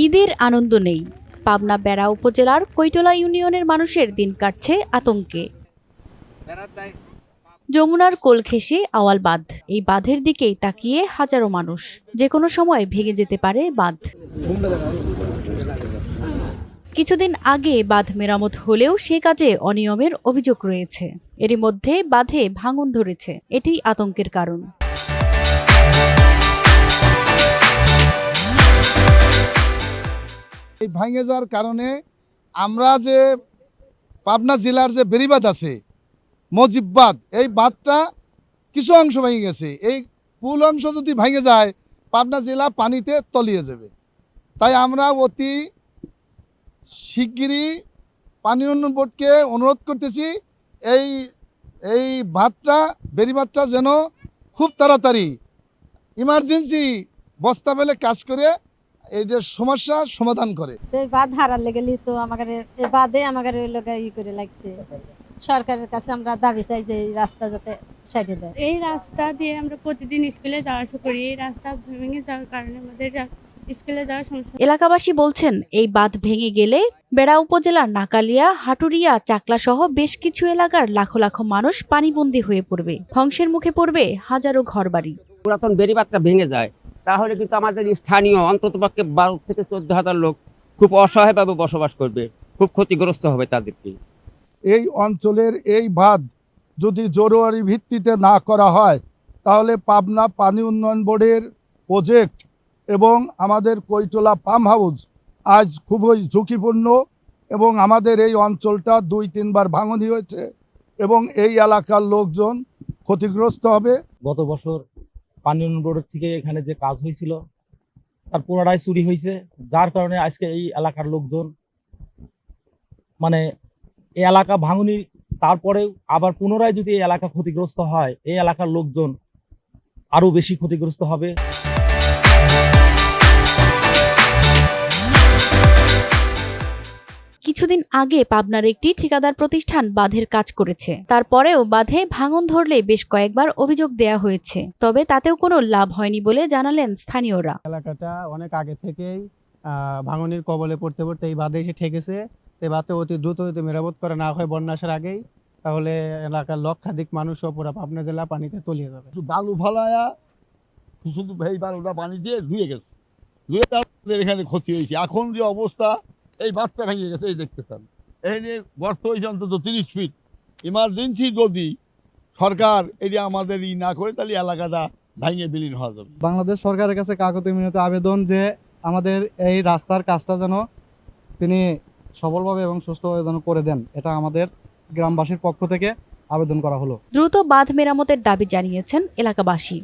ঈদের আনন্দ নেই। পাবনা বেড়া উপজেলার কৈটলা ইউনিয়নের মানুষের দিন কাটছে আতঙ্কে। যমুনার কোল ঘেঁষে আওয়াল বাঁধ, এই বাঁধের দিকেই তাকিয়ে হাজারো মানুষ। যে কোনো সময় ভেঙে যেতে পারে বাঁধ। কিছুদিন আগে বাঁধ মেরামত হলেও সে কাজে অনিয়মের অভিযোগ রয়েছে। এরই মধ্যে বাঁধে ভাঙন ধরেছে, এটি আতঙ্কের কারণ। এই ভাঙে যাওয়ার কারণে আমরা যে পাবনা জেলার যে বেড়িবাঁধ আছে মজিব বাঁধ, এই বাঁধটা কিছু অংশ ভেঙে গেছে। এই পুল অংশ যদি ভেঙে যায় পাবনা জেলা পানিতে তলিয়ে যাবে। তাই আমরা অতি শিগগিরই পানি উন্নয়ন বোর্ডকে অনুরোধ করতেছি এই এই বাঁধটা বেড়িবাঁধটা যেন খুব তাড়াতাড়ি ইমার্জেন্সি বস্তা ফেলে কাজ করে এইটার সমস্যার সমাধান করে। বাঁধ হারার লেগে তো আমাদের এই বাঁধে আমাদের ওই লোক ই করে লাগছে। সরকারের কাছে আমরা দাবি চাই যে এই রাস্তা যাতে সাইডে দেয়। এই রাস্তা দিয়ে আমরা প্রতিদিন স্কুলে যাওয়া আসা করি। এই রাস্তা ভেঙে যাওয়ার কারণে আমাদের স্কুলে যাওয়ার সমস্যা। এলাকাবাসী বলছেন, এই বাঁধ ভেঙে গেলে বেড়া উপজেলার নাকালিয়া, হাটুরিয়া, চাকলা সহ বেশ কিছু এলাকার লাখো লাখো মানুষ পানিবন্দী হয়ে পড়বে। ধ্বংসের মুখে পড়বে হাজারো ঘরবাড়ি। পুরাতন বেড়িবাঁধটা ভেঙে যায়, তাহলে কিন্তু আমাদের স্থানীয় অন্ততপক্ষে 12 থেকে 14,000 লোক খুব অসহায়ভাবে বসবাস করবে, খুব ক্ষতিগ্রস্ত হবে তাদেরকে। এই অঞ্চলের এই বাঁধ যদি জরুরি ভিত্তিতে না করা হয় তাহলে পাবনা পানি উন্নয়ন বোর্ডের প্রজেক্ট এবং আমাদের কৈটলা পাম্প হাউস আজ খুবই ঝুঁকিপূর্ণ এবং আমাদের এই অঞ্চলটা 2-3 বার ভাঙনি হয়েছে এবং এই এলাকার লোকজন ক্ষতিগ্রস্ত হবে। গত বছর পানি উন্নয়ন বোর্ডের থেকে এখানে যে কাজ হয়েছিল তার পুনরায় চুরি হয়েছে, যার কারণে আজকে এই এলাকার লোকজন মানে এই এলাকা ভাঙনি, তারপরেও আবার পুনরায় যদি এই এলাকা ক্ষতিগ্রস্ত হয় এই এলাকার লোকজন আরো বেশি ক্ষতিগ্রস্ত হবে। কিছুদিন আগে পাবনার একটি ঠিকাদার প্রতিষ্ঠান বাঁধের কাজ করেছে। তারপরেও বাঁধে ভাঙন ধরলে বেশ কয়েকবার অভিযোগ দেয়া হয়েছে, তবে তাতেও কোনো লাভ হয়নি বলে জানালেন স্থানীয়রা। এলাকাটা অনেক আগে থেকেই ভাঙনের কবলে পড়তে পড়তে এই বাঁধে এসে ঠেকেছে। এই বাঁধে অতি দ্রুত যদি মেরামত করা না হয় বন্যা আসার আগেই, তাহলে এলাকার লক্ষাধিক মানুষ পুরো পাবনা জেলা পানিতে তলিয়ে যাবে। বালু ফালায়া শুধু এই বালুটা পানি দিয়ে ধুয়ে গেছে, ধুয়ে তাদের এখানে ক্ষতি হয়েছে। এখন যে অবস্থা, এই বাঁধটা ভেঙে গেছে, এই দেখতেছেন এই যে গর্ত হয়েছে অন্তত 30 ফিট। ইমার্জেন্সি যদি সরকার এটি আমাদের না করে তাহলে এলাকাটা ভেঙে বিলীন হওয়া যাবে। বাংলাদেশ সরকারের কাছে কাকতি মিনতি আবেদন যে আমাদের এই রাস্তার কাজটা যেন তিনি সফলভাবে এবং সুষ্ঠুভাবে যেন করে দেন, এটা আমাদের গ্রামবাসীর পক্ষ থেকে আবেদন করা হলো। দ্রুত বাঁধ মেরামতের দাবি জানিয়েছেন এলাকাবাসী।